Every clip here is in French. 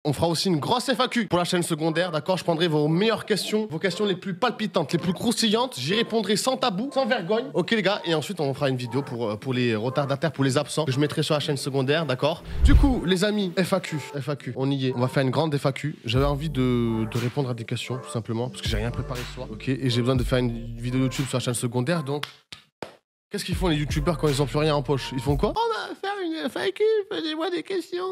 On fera aussi une grosse FAQ pour la chaîne secondaire, d'accord? Je prendrai vos meilleures questions, vos questions les plus palpitantes, les plus croustillantes. J'y répondrai sans tabou, sans vergogne. Ok les gars, et ensuite on fera une vidéo pour les retardataires, pour les absents, que je mettrai sur la chaîne secondaire, d'accord? Du coup, les amis, FAQ, on y est. On va faire une grande FAQ. J'avais envie de répondre à des questions, tout simplement, parce que j'ai rien préparé ce soir, ok? Et j'ai besoin de faire une vidéo YouTube sur la chaîne secondaire, donc... Qu'est-ce qu'ils font les youtubeurs quand ils ont plus rien en poche? Ils font quoi? On va faire une FAQ, posez-moi des questions.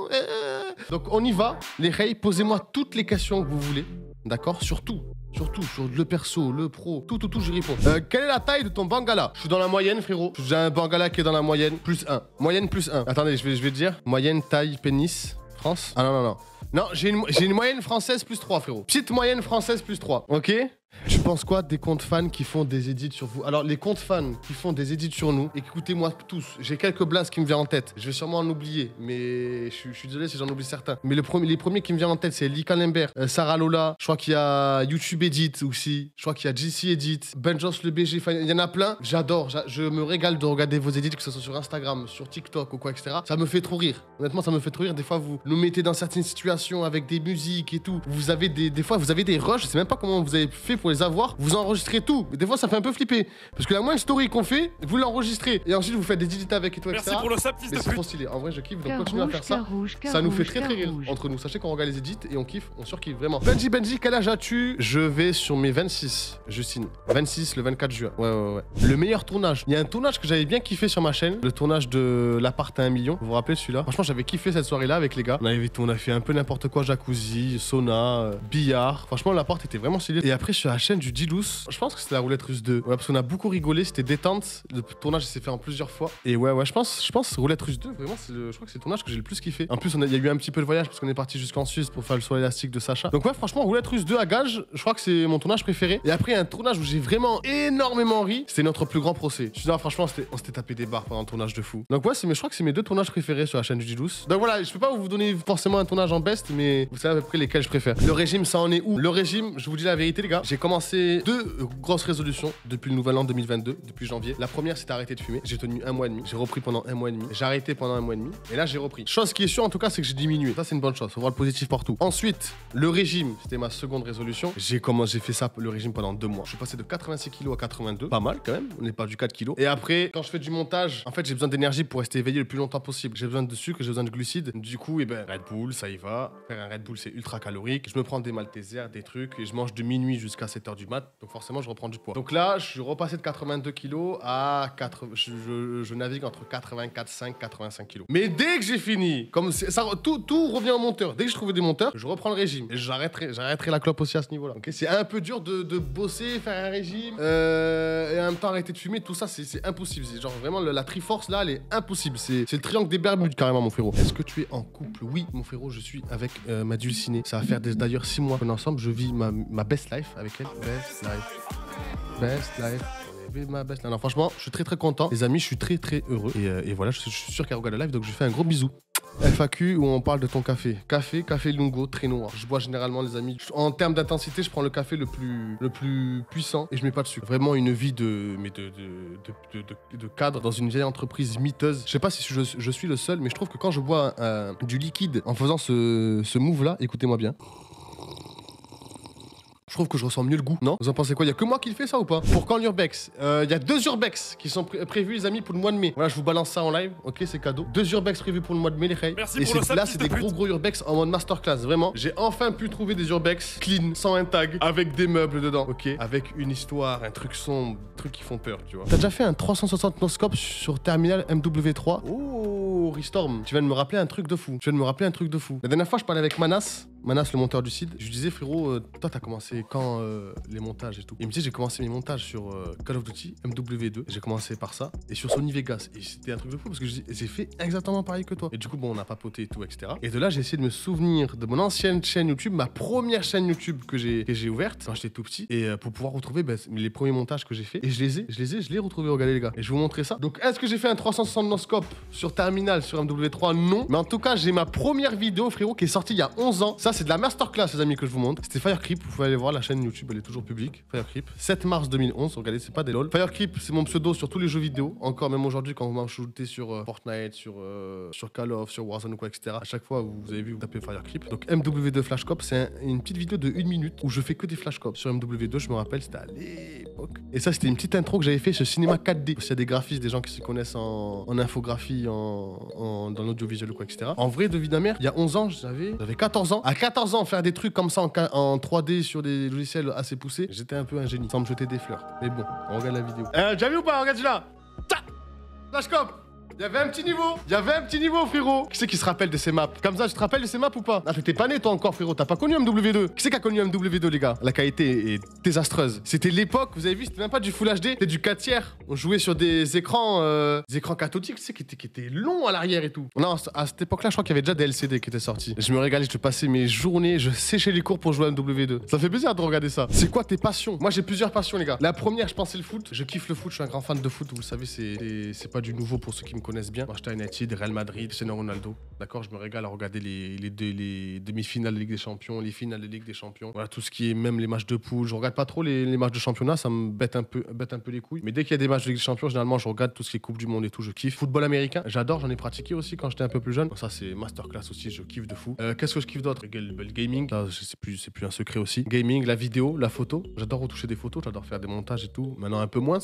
Donc on y va. Les reys, posez-moi toutes les questions que vous voulez. D'accord? Surtout, sur le perso, le pro, tout, j'y réponds. Quelle est la taille de ton bangala? Je suis dans la moyenne, frérot. J'ai un bangala qui est dans la moyenne, plus 1. Moyenne plus 1. Attendez, je vais dire. Moyenne, taille, pénis, France. Ah non. Non, j'ai une moyenne française plus 3, frérot. Petite moyenne française plus 3, ok? Tu penses quoi des comptes fans qui font des edits sur vous? Alors, les comptes fans qui font des edits sur nous, écoutez-moi tous, j'ai quelques blasts qui me viennent en tête. Je vais sûrement en oublier, mais je suis désolé si j'en oublie certains. Mais les premiers qui me viennent en tête, c'est Lika Lambert, Sarah Lola, je crois qu'il y a YouTube Edit aussi, je crois qu'il y a JC Edit, Benjos le BG, enfin, il y en a plein. J'adore, je me régale de regarder vos edits, que ce soit sur Instagram, sur TikTok ou quoi, etc. Ça me fait trop rire. Honnêtement, ça me fait trop rire. Des fois, vous nous mettez dans certaines situations avec des musiques et tout. Vous avez des fois, vous avez des rushs, je sais même pas comment vous avez fait pour les avoir, vous enregistrez tout. Mais des fois, ça fait un peu flipper. Parce que la moindre story qu'on fait, vous l'enregistrez. Et ensuite, vous faites des edits avec et tout, etc. Merci pour le sap, fils de Mais c'est pute. trop stylé. En vrai, je kiffe. Donc, continuez à faire ça. Ça nous fait très rire entre nous. Sachez qu'on regarde les edits et on kiffe, on surkiffe vraiment. Benji, quel âge as-tu? Je vais sur mes 26, Justine. 26 le 24 juin. Ouais. Le meilleur tournage. Il y a un tournage que j'avais bien kiffé sur ma chaîne. Le tournage de l'appart à 1 million. Vous vous rappelez celui-là? Franchement, j'avais kiffé cette soirée-là avec les gars. On a fait un peu n'importe quoi, jacuzzi, sauna, billard. Franchement, l'appart était vraiment stylé. Et après, sur la chaîne du Dilous, je pense que c'était la roulette russe 2. Ouais, parce qu'on a beaucoup rigolé, c'était détente. Le tournage s'est fait en plusieurs fois. Et ouais, je pense roulette russe 2, vraiment, je crois que c'est le tournage que j'ai le plus kiffé. En plus, il y a eu un petit peu de voyage parce qu'on est parti jusqu'en Suisse pour faire le saut élastique de Sacha. Donc ouais, franchement, roulette russe 2 à Gage, je crois que c'est mon tournage préféré. Et après, un tournage où j'ai vraiment énormément ri, c'était notre plus grand procès. Je suis là, franchement, on s'était tapé des barres pendant un tournage de fou. Donc ouais, je crois que c'est mes 2 tournages préférés sur la chaîne du Dilous. Donc voilà, je peux pas vous donner forcément un tournage en best, mais vous savez à peu près lesquels je préfère. Le régime, ça en est où? Le régime, je vous dis la vérité, les gars, j'ai commencé 2 grosses résolutions depuis le nouvel an 2022, depuis janvier. La première, c'était arrêter de fumer. J'ai tenu 1 mois et demi. J'ai repris pendant 1 mois et demi. J'ai arrêté pendant 1 mois et demi. Et là, j'ai repris. Chose qui est sûre, en tout cas, c'est que j'ai diminué. Ça, c'est une bonne chose. Faut voir le positif partout. Ensuite, le régime, c'était ma seconde résolution. J'ai fait ça, le régime, pendant 2 mois. Je suis passé de 86 kilos à 82. Pas mal, quand même. On n'est pas du 4 kilos. Et après, quand je fais du montage, en fait, j'ai besoin d'énergie pour rester éveillé le plus longtemps possible. J'ai besoin de sucre, j'ai besoin de glucides. Du coup, Red Bull, ça y va. Faire un Red Bull, c'est ultra calorique. Je me prends des Maltesers, des trucs, et je mange de minuit jusqu'à 7h du mat. Donc forcément, je reprends du poids. Donc là, je suis repassé de 82 kilos à 4. Je navigue entre 84,5, 85 kilos. Mais dès que j'ai fini, comme ça, tout revient au monteur. Dès que je trouve des monteurs, je reprends le régime. Et j'arrêterai la clope aussi à ce niveau-là. Okay, c'est un peu dur de bosser, faire un régime, et en même temps arrêter de fumer. Tout ça, c'est impossible. C'est genre vraiment la Triforce là, elle est impossible. C'est le triangle des Bermudes carrément, mon frérot. Est-ce que tu es en couple? Oui, mon frérot, je suis avec ma dulcinée. Ça va faire d'ailleurs 6 mois qu'on est ensemble. Je vis ma best life avec elle. Best life. Ma best life. Non, franchement, je suis très content. Les amis, je suis très heureux. Et voilà, je suis sûr qu'elle regarde le live, donc je lui fais un gros bisou. FAQ où on parle de ton café. Café Lungo, très noir. Je bois généralement, les amis. En termes d'intensité, je prends le café le plus puissant et je mets pas de sucre. Vraiment une vie de cadre dans une vieille entreprise miteuse. Je sais pas si je suis le seul, mais je trouve que quand je bois du liquide en faisant ce move-là, écoutez-moi bien. Je trouve que je ressens mieux le goût, non? Vous en pensez quoi? Il y a que moi qui le fais ça ou pas? Pour quand l'Urbex? Il y a 2 Urbex qui sont prévus, les amis, pour le mois de mai. Voilà, je vous balance ça en live, ok, c'est cadeau. 2 Urbex prévus pour le mois de mai, les reilles. Merci et pour le sap, là, c'est des gros Urbex en mode masterclass, vraiment. J'ai enfin pu trouver des Urbex clean, sans un tag, avec des meubles dedans, ok? Avec une histoire, un truc sombre, trucs qui font peur, tu vois. T'as déjà fait un 360 no-scope sur Terminal MW3? Oh, Restorm, tu viens de me rappeler un truc de fou. La dernière fois, je parlais avec Manas, le monteur du site. Je lui disais, frérot, toi, t'as commencé quand les montages et tout? Il me dit, j'ai commencé mes montages sur Call of Duty, MW2. J'ai commencé par ça. Et sur Sony Vegas. Et c'était un truc de fou parce que j'ai fait exactement pareil que toi. Et du coup, bon, on a papoté et tout, etc. Et de là, j'ai essayé de me souvenir de mon ancienne chaîne YouTube, ma première chaîne YouTube que j'ai ouverte quand j'étais tout petit. Et pour pouvoir retrouver les premiers montages que j'ai fait. Et je les retrouvés, regardez les gars. Et je vais vous montrer ça. Donc, est-ce que j'ai fait un 360 no-scope sur Terminal, sur MW3? Non. Mais en tout cas, j'ai ma première vidéo, frérot, qui est sortie il y a 11 ans. Ça, c'est de la masterclass, les amis, que je vous montre. C'était Firecreep. Vous pouvez aller voir la chaîne YouTube, elle est toujours publique. Firecreep. 7 mars 2011. Regardez, c'est pas des lol. Firecreep, c'est mon pseudo sur tous les jeux vidéo. Encore, même aujourd'hui, quand vous m'ajoutez sur Fortnite, sur Call of, sur Warzone ou quoi, etc. À chaque fois, vous avez vu, vous tapez Firecreep. Donc, MW2 Flash Cop, c'est une petite vidéo de 1 minute où je fais que des Flash Cop. Sur MW2, je me rappelle, c'était à l'époque. Et ça, c'était une petite intro que j'avais fait sur Cinéma 4D. Parce qu'il y a des graphistes, des gens qui se connaissent en infographie, dans l'audiovisuel ou quoi, etc. En vrai, de vie d'un mère, il y a 11 ans, j'avais 14 ans. À 14 ans, faire des trucs comme ça en 3D sur des logiciels assez poussés, j'étais un peu un génie, sans me jeter des fleurs. Mais bon, on regarde la vidéo. T'as vu ou pas? Regarde là. Flash Cop. Il y avait un petit niveau, frérot. Qui c'est qui se rappelle de ces maps? Comme ça, tu te rappelles de ces maps ou pas? Ah, t'étais pas né, toi, encore, frérot. T'as pas connu MW2. Qui c'est qui a connu MW2, les gars? La qualité est désastreuse. C'était l'époque, vous avez vu, c'était même pas du Full HD, c'était du 4 tiers. On jouait sur des écrans cathodiques, tu sais, qui étaient longs à l'arrière et tout. Non, à cette époque-là, je crois qu'il y avait déjà des LCD qui étaient sortis. Je me régalais, je passais mes journées, je séchais les cours pour jouer à MW2. Ça fait plaisir de regarder ça. C'est quoi tes passions? Moi, j'ai plusieurs passions, les gars. La première, je pense, c'est le foot. Je kiffe le foot, je suis un grand fan de foot. Vous le savez, c'est pas du nouveau pour ceux qui me connaissent bien. Manchester United, Real Madrid, Cristiano Ronaldo. D'accord, je me régale à regarder les demi-finales de Ligue des Champions, les finales de Ligue des Champions. Voilà, tout ce qui est même les matchs de poule. Je regarde pas trop les matchs de championnat, ça me bête un peu les couilles. Mais dès qu'il y a des matchs de Ligue des Champions, généralement, je regarde tout ce qui est Coupe du Monde et tout, je kiffe. Football américain, j'adore, j'en ai pratiqué aussi quand j'étais un peu plus jeune. Ça, c'est masterclass aussi, je kiffe de fou. Qu'est-ce que je kiffe d'autre? Le gaming, ça, c'est plus un secret aussi. Gaming, la vidéo, la photo. J'adore retoucher des photos, j'adore faire des montages et tout. Maintenant, un peu moins.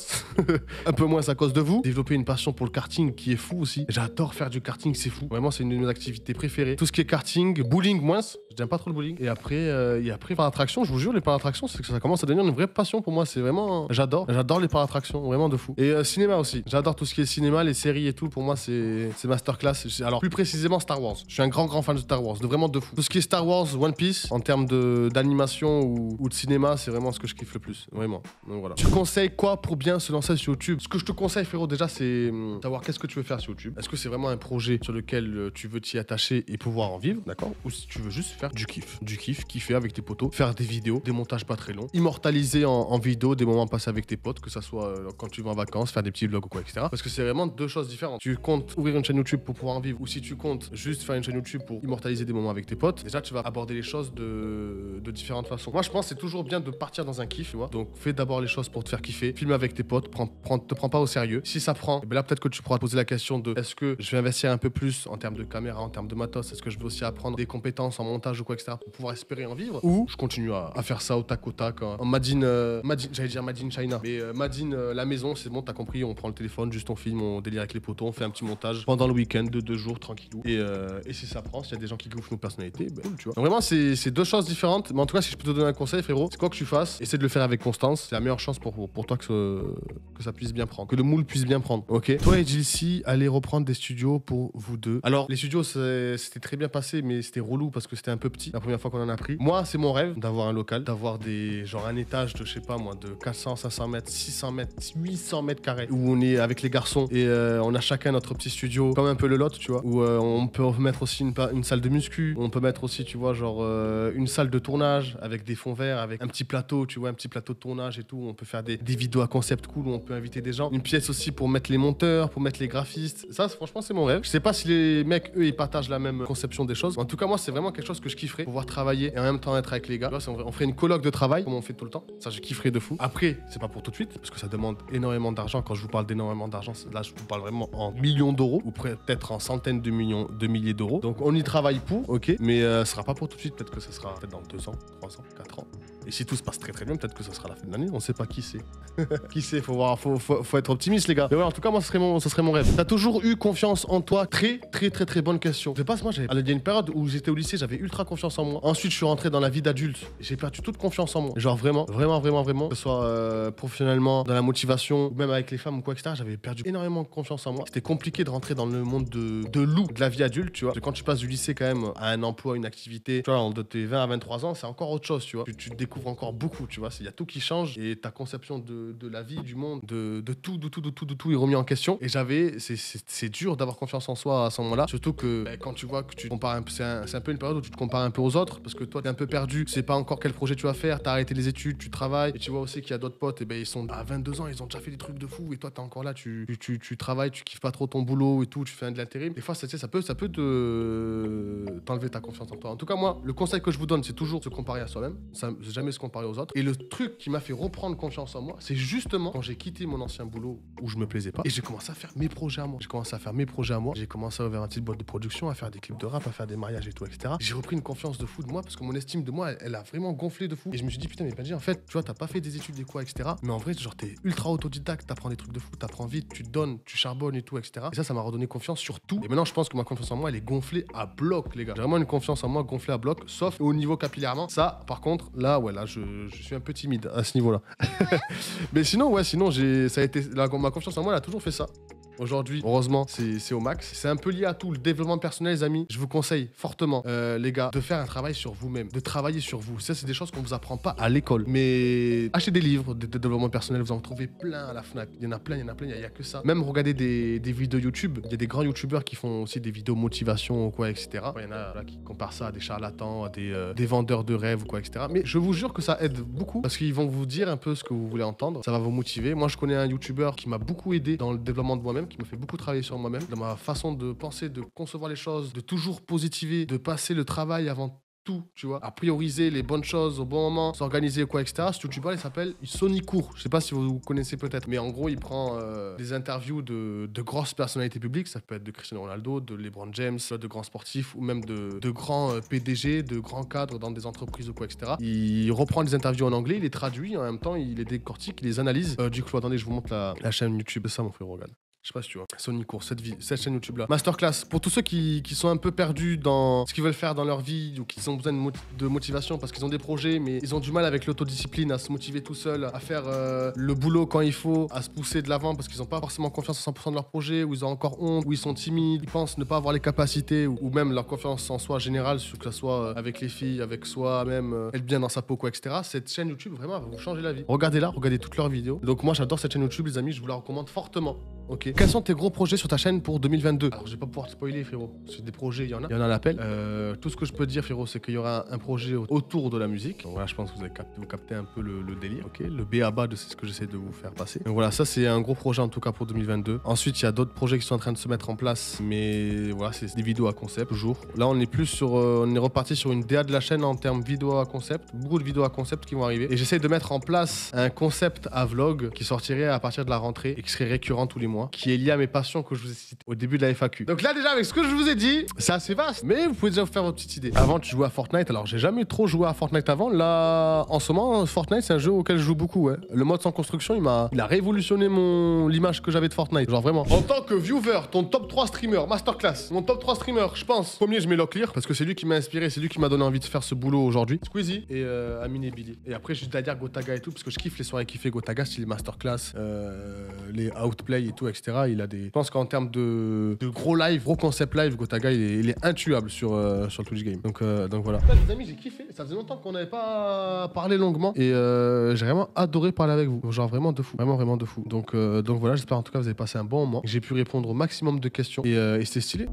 Un peu moins à cause de vous. Développer une passion pour le karting qui est fou aussi. J'adore faire du karting, c'est fou. Vraiment, c'est une de mes activités préférées. Tout ce qui est karting, bowling, moins. J'aime pas trop le bowling. Et après par attraction, je vous jure, les parattractions, c'est que ça commence à devenir une vraie passion pour moi. C'est vraiment. J'adore les parattractions, vraiment de fou. Et cinéma aussi. J'adore tout ce qui est cinéma, les séries et tout. Pour moi, c'est masterclass. Alors, plus précisément, Star Wars. Je suis un grand fan de Star Wars, vraiment de fou. Tout ce qui est Star Wars, One Piece, en termes d'animation ou de cinéma, c'est vraiment ce que je kiffe le plus. Vraiment. Donc voilà. Tu conseilles quoi pour bien se lancer sur YouTube? Ce que je te conseille, frérot, déjà, c'est savoir qu'est-ce que tu veux faire sur YouTube. Est-ce que c'est vraiment un projet sur lequel tu veux t'y attacher et pouvoir en vivre, d'accord? Ou si tu veux juste faire du kiff, kiffer avec tes potos, faire des vidéos, des montages pas très longs, immortaliser en vidéo des moments passés avec tes potes, que ça soit quand tu vas en vacances, faire des petits vlogs ou quoi, etc. Parce que c'est vraiment deux choses différentes. Tu comptes ouvrir une chaîne YouTube pour pouvoir en vivre, ou si tu comptes juste faire une chaîne YouTube pour immortaliser des moments avec tes potes, déjà tu vas aborder les choses de différentes façons. Moi je pense que c'est toujours bien de partir dans un kiff, tu vois. Donc fais d'abord les choses pour te faire kiffer, filme avec tes potes, te prends pas au sérieux. Si ça prend, et ben là peut-être que tu pourras te poser la question de est-ce que je vais investir un peu plus en termes de caméra, en termes de matos, est-ce que je vais aussi apprendre des compétences en montage ou quoi, etc. pour pouvoir espérer en vivre, ou je continue à faire ça au tac en Made in China, mais Made in la maison, c'est bon, t'as compris, on prend le téléphone, juste on filme, on délire avec les potos, on fait un petit montage pendant le week-end de 2 jours tranquillou, et si ça prend, s'il y a des gens qui kiffent nos personnalités, ben cool, tu vois. Donc vraiment c'est deux choses différentes, mais en tout cas si je peux te donner un conseil, frérot, c'est quoi que tu fasses, essaie de le faire avec constance, c'est la meilleure chance pour toi que ça puisse bien prendre, que le moule puisse bien prendre, ok. Toi et Jilcy, allez reprendre des studios pour vous deux. Alors les studios c'était très bien passé, mais c'était relou parce que c'était un peu petit la première fois qu'on en a pris. Moi c'est mon rêve d'avoir un local, d'avoir genre un étage de je sais pas moi, de 400, 500 mètres, 600 mètres, 800 mètres carrés, où on est avec les garçons et on a chacun notre petit studio, comme un peu le lot, tu vois, où on peut mettre aussi une salle de muscu, on peut mettre aussi, tu vois, genre une salle de tournage avec des fonds verts, avec un petit plateau, tu vois, un petit plateau de tournage et tout, on peut faire des vidéos à concept cool où on peut inviter des gens, une pièce aussi pour mettre les monteurs, pour mettre les graphistes. Ça franchement c'est mon rêve. Je sais pas si les mecs eux ils partagent la même conception des choses, mais en tout cas moi c'est vraiment quelque chose que je kifferais, pouvoir travailler et en même temps être avec les gars. Tu vois, on ferait une coloc de travail comme on fait tout le temps, ça je kifferais de fou. Après c'est pas pour tout de suite parce que ça demande énormément d'argent. Quand je vous parle d'énormément d'argent, là je vous parle vraiment en millions d'euros ou peut-être en centaines de milliers d'euros. Donc on y travaille pour, ok, mais ce sera pas pour tout de suite. Peut-être que ça sera peut-être dans 2 ans, 3 ans, 4 ans. Et si tout se passe très très bien, peut-être que ça sera la fin de l'année. On sait pas qui c'est. Qui c'est, faut être optimiste les gars. Mais ouais, en tout cas moi ce serait mon rêve. T'as toujours eu confiance en toi? Très bonne question. Je sais pas, moi il y a une période où j'étais au lycée, j'avais ultra confiance en moi. Ensuite je suis rentré dans la vie d'adulte, j'ai perdu toute confiance en moi. Genre vraiment, que ce soit professionnellement, dans la motivation, ou même avec les femmes ou quoi, etc. J'avais perdu énormément de confiance en moi. C'était compliqué de rentrer dans le monde de loup de la vie adulte, tu vois. Parce que quand tu passes du lycée quand même à un emploi, une activité, tu vois, de tes 20 à 23 ans, c'est encore autre chose, tu vois. Tu découvres encore beaucoup, tu vois. Il y a tout qui change et ta conception de la vie, du monde, de tout est remis en question. Et j'avais c'est dur d'avoir confiance en soi à ce moment-là. Surtout que quand tu vois que tu compares un peu, c'est un peu une période où tu te compares un peu aux autres parce que toi, t'es un peu perdu. Tu sais pas encore quel projet tu vas faire. T'as arrêté les études, tu travailles. Et tu vois aussi qu'il y a d'autres potes, et ils sont à 22 ans, ils ont déjà fait des trucs de fou. Et toi, t'es encore là, tu travailles, tu kiffes pas trop ton boulot et tout, tu fais de l'intérim. Des fois, ça peut t'enlever ta confiance en toi. En tout cas, moi, le conseil que je vous donne, c'est toujours se comparer à soi-même. Jamais se comparer aux autres. Et le truc qui m'a fait reprendre confiance en moi, c'est justement quand j'ai quitté mon ancien boulot où je me plaisais pas et j'ai commencé à faire mes projets à moi. J'ai commencé à ouvrir une petite boîte de production, à faire des clips de rap, à faire des mariages et tout, etc. J'ai repris une confiance de fou de moi parce que mon estime de moi, elle a vraiment gonflé de fou. Et je me suis dit, putain, mais Benji, en fait, tu vois, t'as pas fait des études et quoi, etc. Mais en vrai, genre, t'es ultra autodidacte, t'apprends des trucs de fou, t'apprends vite, tu te donnes, tu charbonnes et tout, etc. Et ça m'a redonné confiance sur tout. Et maintenant, je pense que ma confiance en moi, elle est gonflée à bloc, les gars. J'ai vraiment une confiance en moi gonflée à bloc, sauf au niveau capillairement. Ça, par contre, là, je suis un peu timide à ce niveau-là. Mais sinon, ça a été, ma confiance en moi, elle a toujours fait ça. Aujourd'hui, heureusement, c'est au max. C'est un peu lié à tout. Le développement personnel, les amis, je vous conseille fortement, les gars, de faire un travail sur vous-même, de travailler sur vous. Ça, c'est des choses qu'on vous apprend pas à l'école. Mais achetez des livres de développement personnel, vous en trouvez plein à la Fnac. Il y en a plein, il y a que ça. Même regardez des vidéos YouTube. Il y a des grands YouTubeurs qui font aussi des vidéos motivation ou quoi, etc. Il y en a là qui comparent ça à des charlatans, à des vendeurs de rêves ou quoi, etc. Mais je vous jure que ça aide beaucoup parce qu'ils vont vous dire un peu ce que vous voulez entendre. Ça va vous motiver. Moi, je connais un YouTuber qui m'a beaucoup aidé dans le développement de moi-même, qui me fait beaucoup travailler sur moi-même, dans ma façon de penser, de concevoir les choses, de toujours positiver, de passer le travail avant tout, tu vois, à prioriser les bonnes choses au bon moment, s'organiser quoi, etc. Ce YouTuber, il s'appelle Sonicourt. Je sais pas si vous connaissez peut-être, mais en gros, il prend des interviews de grosses personnalités publiques, ça peut être de Cristiano Ronaldo, de LeBron James, de grands sportifs ou même de grands PDG, de grands cadres dans des entreprises ou quoi, etc. Il reprend les interviews en anglais, il les traduit, en même temps, il les décortique, il les analyse. Du coup, attendez, je vous montre la chaîne YouTube de ça, mon frère, regarde. Je sais pas si tu vois. Sonicourt, cette chaîne YouTube là. Masterclass. Pour tous ceux qui sont un peu perdus dans ce qu'ils veulent faire dans leur vie ou qui ont besoin de motivation parce qu'ils ont des projets mais ils ont du mal avec l'autodiscipline, à se motiver tout seul, à faire le boulot quand il faut, à se pousser de l'avant parce qu'ils n'ont pas forcément confiance à 100% de leur projet, ou ils ont encore honte, ou ils sont timides, ils pensent ne pas avoir les capacités ou même leur confiance en soi générale, que ce soit avec les filles, avec soi-même, être bien dans sa peau, quoi, etc. Cette chaîne YouTube vraiment va vous changer la vie. Regardez-la, regardez toutes leurs vidéos. Donc moi j'adore cette chaîne YouTube, les amis, je vous la recommande fortement. Ok. Quels sont tes gros projets sur ta chaîne pour 2022? Alors, je vais pas pouvoir te spoiler, frérot. C'est des projets, il y en a à l'appel. Tout ce que je peux te dire, frérot, c'est qu'il y aura un projet autour de la musique. Donc voilà, je pense que vous avez capté un peu le délire. Ok. Le B.A.B.A. de ce que j'essaie de vous faire passer. Donc voilà, ça c'est un gros projet en tout cas pour 2022. Ensuite, il y a d'autres projets qui sont en train de se mettre en place, mais voilà, c'est des vidéos à concept toujours. Là, on est plus sur, on est reparti sur une DA de la chaîne en termes vidéo à concept. Beaucoup de vidéos à concept qui vont arriver. Et j'essaie de mettre en place un concept à vlog qui sortirait à partir de la rentrée et qui serait récurrent tous les mois, qui est lié à mes passions que je vous ai citées au début de la FAQ. Donc là déjà avec ce que je vous ai dit, c'est assez vaste, mais vous pouvez déjà vous faire votre petite idée. Avant tu jouais à Fortnite, alors j'ai jamais trop joué à Fortnite avant. Là en ce moment Fortnite c'est un jeu auquel je joue beaucoup, ouais. Le mode sans construction il a révolutionné l'image que j'avais de Fortnite, genre vraiment. En tant que viewer, ton top 3 streamer, masterclass, mon top 3 streamer, je pense. Premier je mets Locklear parce que c'est lui qui m'a inspiré, c'est lui qui m'a donné envie de faire ce boulot aujourd'hui. Squeezie et Amine et Billy. Et après je vais dire Gotaga et tout parce que je kiffe les soirées qu'il fait Gotaga, style masterclass, les outplay et tout, etc. Il a des... Je pense qu'en termes de gros live, gros concept live, Gotaga, il est intuable sur le Twitch Game. Donc voilà. Les amis, j'ai kiffé. Ça faisait longtemps qu'on n'avait pas parlé longuement. Et j'ai vraiment adoré parler avec vous. Genre vraiment de fou. Vraiment de fou. Donc voilà, j'espère en tout cas que vous avez passé un bon moment. J'ai pu répondre au maximum de questions. Et c'était stylé.